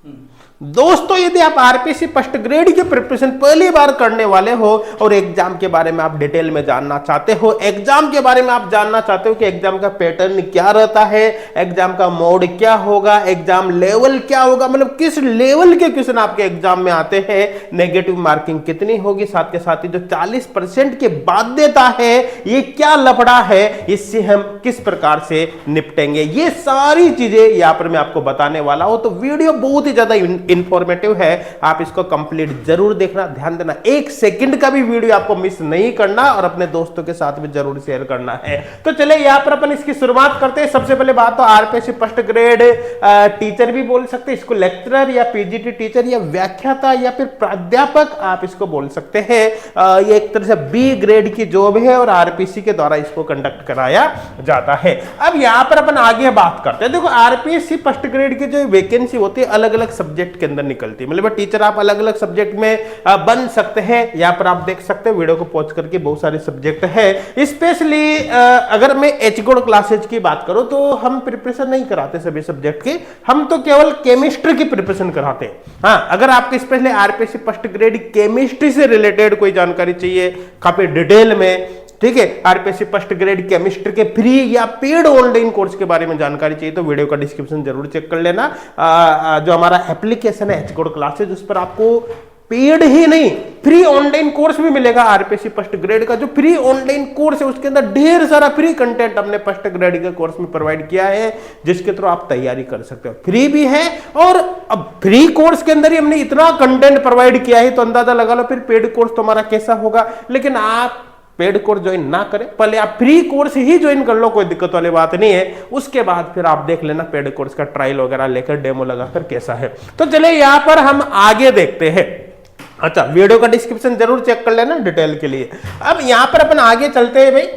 दोस्तों यदि आप आरपीएससी फर्स्ट ग्रेड की प्रिपरेशन पहली बार करने वाले हो और एग्जाम के बारे में आप डिटेल में जानना चाहते हो, एग्जाम के बारे में आप जानना चाहते हो कि एग्जाम का पैटर्न क्या रहता है, एग्जाम का मोड क्या होगा, एग्जाम लेवल क्या होगा, मतलब किस लेवल के क्वेश्चन आपके एग्जाम में आते हैं, नेगेटिव मार्किंग कितनी होगी, साथ के साथ ही जो 40% की बाध्यता है ये क्या लफड़ा है, इससे हम किस प्रकार से निपटेंगे, ये सारी चीजें यहां पर मैं आपको बताने वाला हूं। तो वीडियो बहुत ही ज्यादा इंफॉर्मेटिव है, आप इसको कंप्लीट जरूर देखना, ध्यान देना, 1 सेकंड का भी वीडियो आपको मिस नहीं करना और अपने दोस्तों के साथ भी जरूर शेयर करना है। तो चले यहां पर अपन इसकी शुरुआत करते हैं। सबसे पहले बात तो आरपीएससी फर्स्ट ग्रेड टीचर भी बोल सकते हैं इसको, लेक्चरर या पीजीटी टीचर या व्याख्याता या फिर प्राध्यापक आप इसको बोल सकते हैं। ये एक तरह से बी ग्रेड की जॉब है और आरपीएससी के द्वारा इसको कंडक्ट कराया जाता है। अब यहां पर अपन आगे बात करते हैं। देखो आरपीएससी फर्स्ट ग्रेड की जो वैकेंसी होती है अलग अलग सब्जेक्ट के अंदर निकलती है, मतलब टीचर आप अलग अलग सब्जेक्ट में बन सकते हैं। यहां पर आप देख सकते हैं वीडियो को पॉज करके, बहुत सारे सब्जेक्ट है। स्पेशली अगर मैं एचगोड क्लासेज की बात करूं तो हम प्रिपरेशन नहीं कराते सभी सब्जेक्ट की, हम तो केवल केमिस्ट्री की प्रिपरेशन कराते हैं। हाँ, अगर आपको specially RPSC first grade chemistry से रिलेटेड कोई जानकारी चाहिए काफी डिटेल में, ठीक है, आरपीएससी फर्स्ट ग्रेड केमिस्ट्री के फ्री या पेड ऑनलाइन कोर्स के बारे में जानकारी चाहिए तो वीडियो का डिस्क्रिप्शन जरूर चेक कर लेना। जो हमारा एप्लीकेशन है एचगोड क्लासेज, उस पर आपको पेड ही नहीं फ्री ऑनलाइन कोर्स भी मिलेगा। आरपीएससी फर्स्ट ग्रेड का जो फ्री ऑनलाइन कोर्स है उसके अंदर ढेर सारा फ्री कंटेंट हमने फर्स्ट ग्रेड के कोर्स में प्रोवाइड किया है, जिसके थ्रू आप तैयारी कर सकते हो, फ्री भी है। और अब फ्री कोर्स के अंदर ही हमने इतना कंटेंट प्रोवाइड किया है तो अंदाजा लगा लो फिर पेड कोर्स तुम्हारा कैसा होगा। लेकिन आप पेड कोर्स ज्वाइन ना करें, पहले आप फ्री कोर्स ही ज्वाइन कर लो, कोई दिक्कत वाली बात नहीं है। उसके बाद फिर आप देख लेना पेड कोर्स का ट्रायल वगैरह लेकर डेमो लगाकर कैसा है। तो चले यहां पर हम आगे देखते हैं। अच्छा, वीडियो का डिस्क्रिप्शन जरूर चेक कर लेना डिटेल के लिए। अब यहां पर अपन आगे चलते हैं भाई,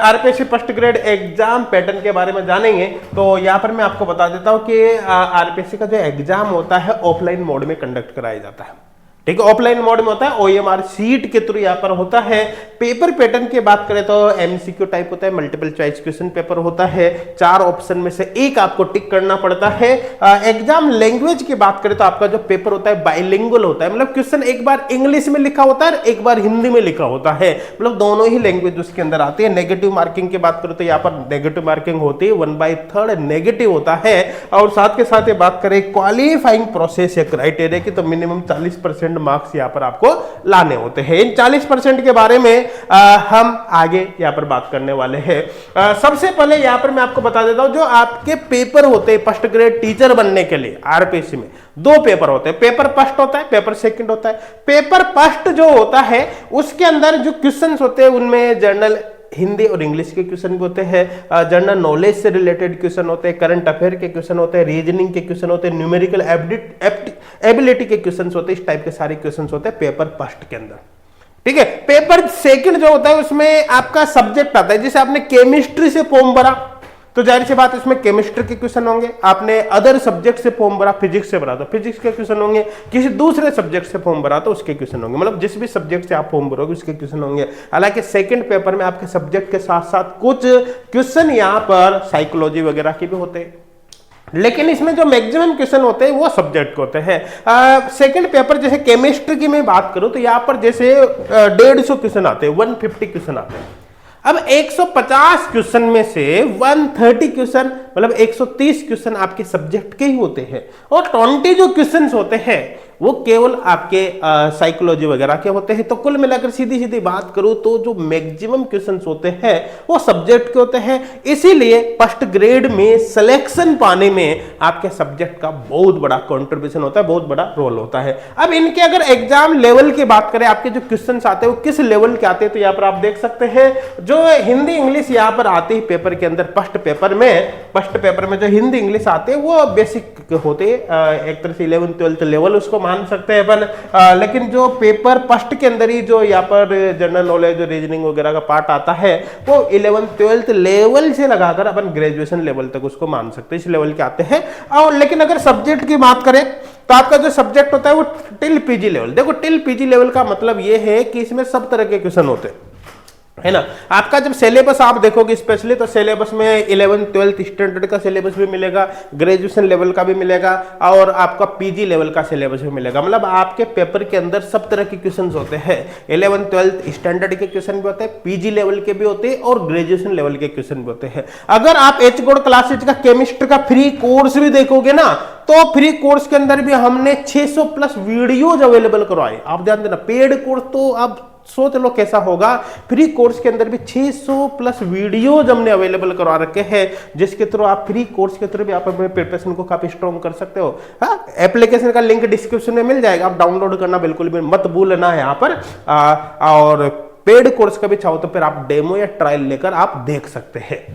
RPSC first grade exam pattern के बारे में जानेंगे। तो यहां पर मैं आपको बता देता हूं कि आरपीएससी का जो एग्जाम होता है ऑफलाइन मोड में कंडक्ट कराया जाता है, ठीक है, ऑफलाइन मोड में होता है, ओएमआर सीट के थ्रू यहां पर होता है। पेपर पैटर्न की बात करें तो एमसीक्यू टाइप होता है, मल्टीपल चॉइस क्वेश्चन पेपर होता है, 4 ऑप्शन में से एक आपको टिक करना पड़ता है। एग्जाम लैंग्वेज की बात करें तो आपका जो पेपर होता है बाइलिंगुअल होता है, मतलब क्वेश्चन एक बार इंग्लिश में लिखा होता है एक बार हिंदी में लिखा होता है, मतलब दोनों ही लैंग्वेज उसके अंदर आती है। नेगेटिव मार्किंग की बात करें तो यहाँ पर नेगेटिव मार्किंग होती है, 1/3 नेगेटिव होता है। और साथ के साथ बात करें क्वालिफाइंग प्रोसेस या क्राइटेरिया की तो मिनिमम 40% मार्क्स यहां पर आपको लाने होते हैं। इन 40% के बारे में हम आगे यहां पर बात करने वाले हैं। सबसे पहले यहां पर मैं आपको बता देता हूं जो आपके पेपर होते हैं फर्स्ट ग्रेड टीचर बनने के लिए आरपीएससी में 2 पेपर होते हैं, पेपर फर्स्ट होता है, पेपर सेकंड होता है। पेपर फर्स्ट जो होता है उसके अंदर जो क्वेश्चंस होते हैं उनमें जनरल हिंदी और इंग्लिश के क्वेश्चन भी होते हैं, जनरल नॉलेज से रिलेटेड क्वेश्चन होते हैं, करंट अफेयर के क्वेश्चन होते हैं, रीजनिंग के क्वेश्चन होते हैं, न्यूमेरिकल एबिलिटी के क्वेश्चन होते हैं, इस टाइप के सारे क्वेश्चन होते हैं पेपर फर्स्ट के अंदर, ठीक है। पेपर सेकंड जो होता है उसमें आपका सब्जेक्ट आता है, जैसे आपने केमिस्ट्री से फॉर्म भरा तो जाहिर सी बात इसमें केमिस्ट्री के क्वेश्चन होंगे, आपने अदर सब्जेक्ट से फॉर्म भरा, फिजिक्स से भरा तो फिजिक्स के क्वेश्चन होंगे, किसी दूसरे सब्जेक्ट से फॉर्म भरा तो उसके क्वेश्चन होंगे, मतलब जिस भी सब्जेक्ट से आप फॉर्म भरोगे उसके क्वेश्चन होंगे। हालांकि सेकंड पेपर में आपके सब्जेक्ट के साथ साथ कुछ क्वेश्चन यहां पर साइकोलॉजी वगैरह के भी होते हैं, लेकिन इसमें जो मैक्सिमम क्वेश्चन होते हैं वो सब्जेक्ट के होते हैं। सेकंड पेपर जैसे केमिस्ट्री की मैं बात करूं तो यहां पर जैसे 150 क्वेश्चन आते हैं, 150 क्वेश्चन आते हैं। अब 150 क्वेश्चन में से 130 क्वेश्चन मतलब 130 क्वेश्चन आपके सब्जेक्ट के ही होते हैं और 20 जो क्वेश्चंस होते हैं वो केवल आपके साइकोलॉजी वगैरह के होते हैं। तो कुल मिलाकर सीधी सीधी बात करूं तो जो मैक्सिमम क्वेश्चंस होते हैं वो सब्जेक्ट के होते हैं। इसीलिए फर्स्ट ग्रेड में सिलेक्शन पाने में आपके सब्जेक्ट का बहुत बड़ा कंट्रीब्यूशन होता है, बहुत बड़ा रोल होता है। अब इनके अगर एग्जाम लेवल की बात करें, आपके जो क्वेश्चंस आते हैं वो किस लेवल के आते हैं तो यहाँ पर आप देख सकते हैं जो हिंदी इंग्लिश यहाँ पर आती है पेपर के अंदर, फर्स्ट पेपर में जो हिंदी इंग्लिश आते हैं वो बेसिक होते हैं, एक तरह से 11th 12th लेवल उसको मान सकते हैं अपन। लेकिन जो पेपर फर्स्ट के अंदर ही जो यहाँ पर जनरल नॉलेज रीजनिंग वगैरह का पार्ट आता है वो 11th 12th लेवल से लगाकर अपन ग्रेजुएशन लेवल तक उसको मान सकते हैं, इस लेवल के आते हैं। और लेकिन अगर सब्जेक्ट की बात करें तो आपका जो सब्जेक्ट होता है वो टिल पीजी लेवल। देखो टिल पीजी लेवल का मतलब ये है कि इसमें सब तरह के क्वेश्चन होते हैं, है ना। आपका जब सिलेबस आप देखोगे स्पेशली, तो सिलेबस में 11th 12th स्टैंडर्ड का सिलेबस भी मिलेगा, ग्रेजुएशन लेवल का भी मिलेगा, और आपका पीजी लेवल का सिलेबस भी मिलेगा। मतलब आपके पेपर के अंदर सब तरह के क्वेश्चंस होते हैं। 11th 12th स्टैंडर्ड के क्वेश्चन भी होते हैं, पीजी लेवल के भी होते हैं, और ग्रेजुएशन लेवल के क्वेश्चन भी होते हैं। अगर आप एच गोल्ड क्लासेज का केमिस्ट्री का फ्री कोर्स भी देखोगे ना, तो फ्री कोर्स के अंदर भी हमने 600 प्लस वीडियोज अवेलेबल करवाए। आप ध्यान देना, पेड कोर्स तो आप सोच लो कैसा होगा, फ्री कोर्स के अंदर भी 600 प्लस वीडियोज हमने अवेलेबल करवा रखे हैं, जिसके थ्रू आप फ्री कोर्स के थ्रू भी आप अपने प्रिपरेशन को काफी स्ट्रॉन्ग कर सकते हो। हाँ, एप्लीकेशन का लिंक डिस्क्रिप्शन में मिल जाएगा, आप डाउनलोड करना बिल्कुल भी मत भूलना है यहाँ पर। और पेड कोर्स का भी चाहो तो फिर आप डेमो या ट्रायल लेकर आप देख सकते हैं।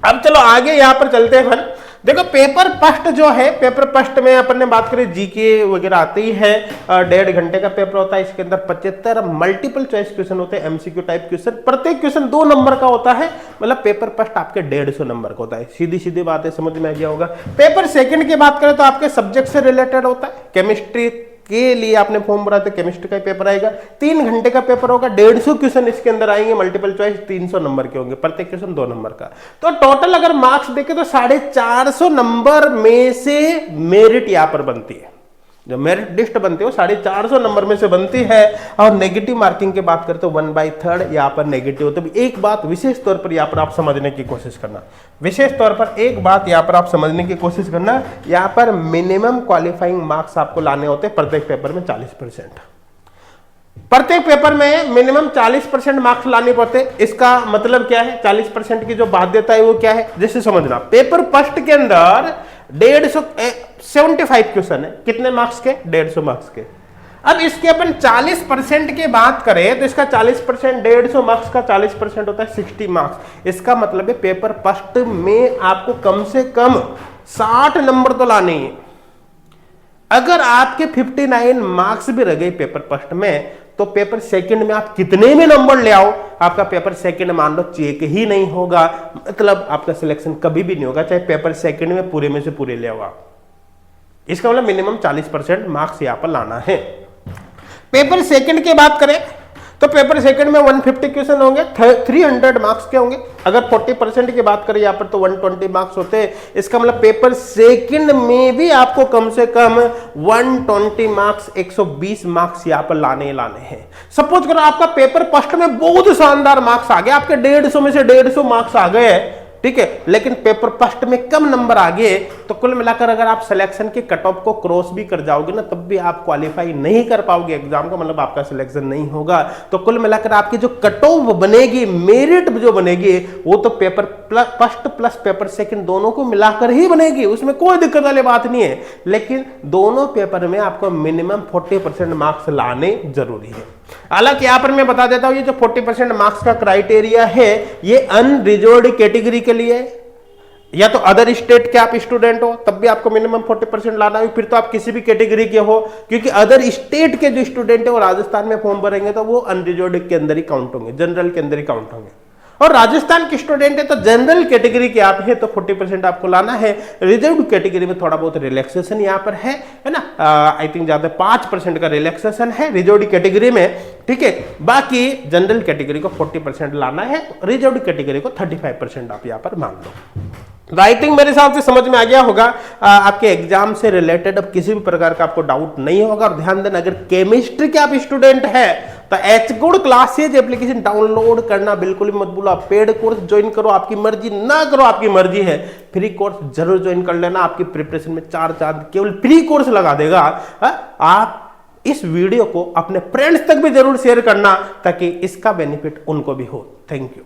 अब चलो आगे यहाँ पर चलते हैं। फिर देखो, पेपर फर्स्ट जो है, पेपर फर्स्ट में अपन ने बात करें जीके वगैरह आती ही है। 1.5 घंटे का पेपर होता है, इसके अंदर 75 मल्टीपल चॉइस क्वेश्चन होते हैं, एमसीक्यू टाइप क्वेश्चन। प्रत्येक क्वेश्चन 2 नंबर का होता है, मतलब पेपर फर्स्ट आपके 150 नंबर का होता है। सीधी सीधी बात है, समझ में आ गया होगा। पेपर सेकंड की बात करें तो आपके सब्जेक्ट से रिलेटेड होता है। केमिस्ट्री के लिए आपने फॉर्म भरा तो केमिस्ट्री का पेपर आएगा, 3 घंटे का पेपर होगा, 150 क्वेश्चन इसके अंदर आएंगे, मल्टीपल चॉइस 300 नंबर के होंगे, प्रत्येक क्वेश्चन 2 नंबर का। तो टोटल अगर मार्क्स देखें तो 450 नंबर में से मेरिट यहां पर बनती है। जो मेरिट लिस्ट बनती है वो 450 नंबर में से बनती है। और नेगेटिव मार्किंग की बात करें तो 1/3 यहाँ पर नेगेटिव होता है। एक बात विशेष तौर पर यहाँ पर आप समझने की कोशिश करना, विशेष तौर पर एक बात यहाँ पर आप समझने की कोशिश करना, यहाँ पर मिनिमम क्वालिफाइंग मार्क्स आपको लाने होते हैं प्रत्येक पेपर में 40%। प्रत्येक पेपर में मिनिमम 40% मार्क्स लाने पड़ते। इसका मतलब क्या है, 40% की जो बाध्यता है वो क्या है, जैसे समझना, पेपर फर्स्ट के अंदर 175 क्वेश्चन है, कितने मार्क्स के, 150 मार्क्स के। अब इसके अपन 40% की बात करें तो इसका 40%, 150 मार्क्स का 40% होता है 60 मार्क्स। इसका मतलब है पेपर फर्स्ट में आपको कम से कम 60 नंबर तो लाने हैं। अगर आपके 59 मार्क्स भी रह गए पेपर फर्स्ट में, तो पेपर सेकंड में आप कितने में नंबर ले आओ, आपका पेपर सेकंड मान लो चेक ही नहीं होगा, मतलब आपका सिलेक्शन कभी भी नहीं होगा, चाहे पेपर सेकंड में पूरे में से पूरे ले आओ आप। इसका मतलब मिनिमम 40% मार्क्स यहां पर लाना है। पेपर सेकंड की बात करें तो पेपर सेकंड में 150 क्वेश्चन होंगे, 300 मार्क्स के होंगे। अगर 40% की बात करें यहाँ पर तो 120 मार्क्स होते हैं। इसका मतलब पेपर सेकंड में भी आपको कम से कम 120 मार्क्स, 120 मार्क्स यहाँ पर लाने हैं। सपोज करो आपका पेपर फर्स्ट में बहुत शानदार मार्क्स आ गए, आपके 150 में से 150 मार्क्स आ गए, ठीक है, लेकिन पेपर फर्स्ट में कम नंबर आ गए, तो कुल मिलाकर अगर आप सिलेक्शन के कट ऑफ को क्रॉस भी कर जाओगे ना, तब भी आप क्वालिफाई नहीं कर पाओगे एग्जाम का, मतलब आपका सिलेक्शन नहीं होगा। तो कुल मिलाकर आपकी जो कट ऑफ बनेगी, मेरिट जो बनेगी, वो तो paper first plus paper second दोनों को मिलाकर ही बनेगी, उसमें कोई दिक्कत वाली बात नहीं है। लेकिन दोनों पेपर में आपको मिनिमम 40% मार्क्स लाने जरूरी है। हालांकि यहां पर मैं बता देता हूं, ये जो 40% मार्क्स का क्राइटेरिया है, ये अनरिजर्व्ड कैटेगरी के लिए, या तो अदर स्टेट के आप स्टूडेंट हो तब भी आपको मिनिमम 40% लाना है, फिर तो आप किसी भी कैटेगरी के हो, क्योंकि अदर स्टेट के जो स्टूडेंट है वो राजस्थान में फॉर्म भरेंगे तो वो अनरिजर्व्ड के अंदर ही काउंट होंगे, जनरल के अंदर ही काउंट होंगे। और राजस्थान के स्टूडेंट है तो जनरल कैटेगरी के आप है तो 40% आपको लाना है। रिजर्व्ड कैटेगरी में थोड़ा बहुत रिलैक्सेशन यहाँ पर है ना, आई थिंक ज्यादा 5% का रिलैक्सेशन है रिजर्व्ड कैटेगरी में, ठीक है। बाकी जनरल कैटेगरी को 40% लाना है, रिजर्व्ड कैटेगरी को 35% आप यहाँ पर मान लो। आई थिंक मेरे हिसाब से समझ में आ गया होगा। आपके एग्जाम से रिलेटेड अब किसी भी प्रकार का आपको डाउट नहीं होगा। और ध्यान देना, अगर केमिस्ट्री के आप स्टूडेंट है तो H good classes application download करना बिल्कुल भी मत भूलो। आप पेड कोर्स ज्वाइन करो, आपकी मर्जी, ना करो आपकी मर्जी है, फ्री कोर्स जरूर ज्वाइन कर लेना। आपकी प्रिपरेशन में 4 चांद केवल फ्री कोर्स लगा देगा। आप इस वीडियो को अपने फ्रेंड्स तक भी जरूर शेयर करना ताकि इसका बेनिफिट उनको भी हो। Thank you.